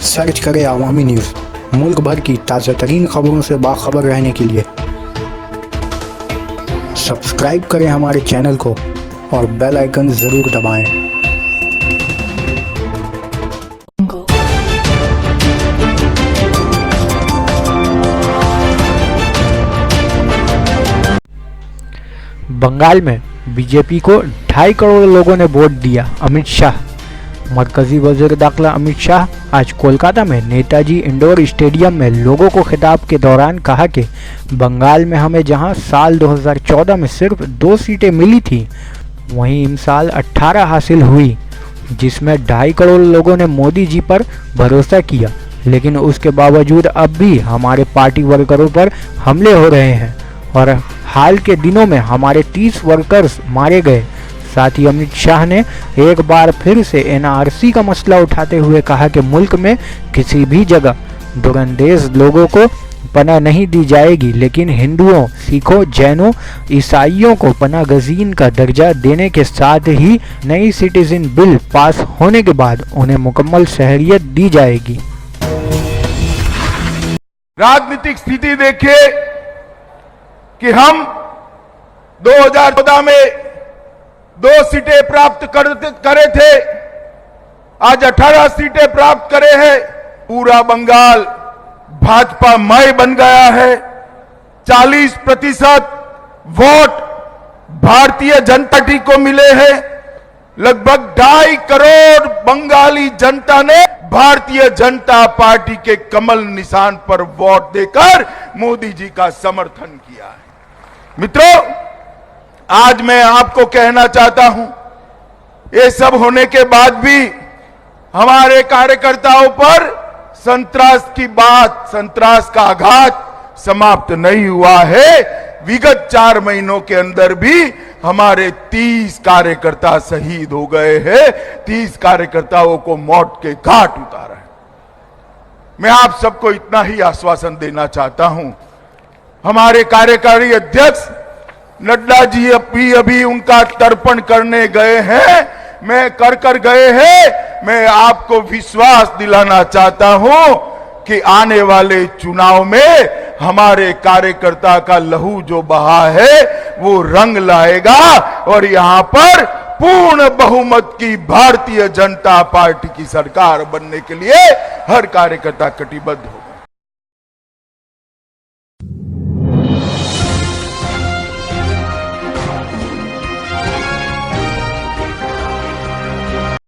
Search करें अवामी news. मुल्क भर की ताज़ा तरीन खबरों से बाखबर रहने के लिए सब्सक्राइब करें हमारे चैनल को और बेल आइकन ज़रूर दबाएं। बंगाल में बीजेपी को 2.5 करोड़ लोगों ने वोट दिया। अमित शाह। मरकजी वज़ीर दाखिला अमित शाह आज कोलकाता में नेताजी इंडोर स्टेडियम में लोगों को खिताब के दौरान कहा कि बंगाल में हमें जहां साल 2014 में सिर्फ 2 सीटें मिली थी, वहीं इस साल 18 हासिल हुई, जिसमें 2.5 करोड़ लोगों ने मोदी जी पर भरोसा किया। लेकिन उसके बावजूद अब भी हमारे पार्टी वर्करों पर हमले हो रहे हैं और हाल के दिनों में हमारे 30 वर्कर्स मारे गए। साथ ही अमित शाह ने एक बार फिर से एनआरसी का मसला उठाते हुए कहा कि मुल्क में किसी भी जगह दुरंदेज लोगों को पनाह नहीं दी जाएगी, लेकिन हिंदुओं, सिखों, जैनों, ईसाइयों को पनाह गज़ीन का दर्जा देने के साथ ही नई सिटीजन बिल पास होने के बाद उन्हें मुकम्मल शहरियत दी जाएगी। राजनीतिक स्थिति देखिए कि हम 2014 में 2 सीटें प्राप्त करे थे, आज 18 सीटें प्राप्त करे हैं। पूरा बंगाल भाजपामय बन गया है। 40% वोट भारतीय जनता पार्टी को मिले हैं। लगभग 2.5 करोड़ बंगाली जनता ने भारतीय जनता पार्टी के कमल निशान पर वोट देकर मोदी जी का समर्थन किया है। मित्रों, आज मैं आपको कहना चाहता हूं, ये सब होने के बाद भी हमारे कार्यकर्ताओं पर संतरास का आघात समाप्त नहीं हुआ है। विगत 4 महीनों के अंदर भी हमारे 30 कार्यकर्ता शहीद हो गए हैं। 30 कार्यकर्ताओं को मौत के घाट उतारा है। मैं आप सबको इतना ही आश्वासन देना चाहता हूं, हमारे कार्यकारी अध्यक्ष नड्डा जी अभी उनका तर्पण करने गए हैं, कर गए हैं। मैं आपको विश्वास दिलाना चाहता हूं कि आने वाले चुनाव में हमारे कार्यकर्ता का लहू जो बहा है वो रंग लाएगा और यहां पर पूर्ण बहुमत की भारतीय जनता पार्टी की सरकार बनने के लिए हर कार्यकर्ता कटिबद्ध होगा।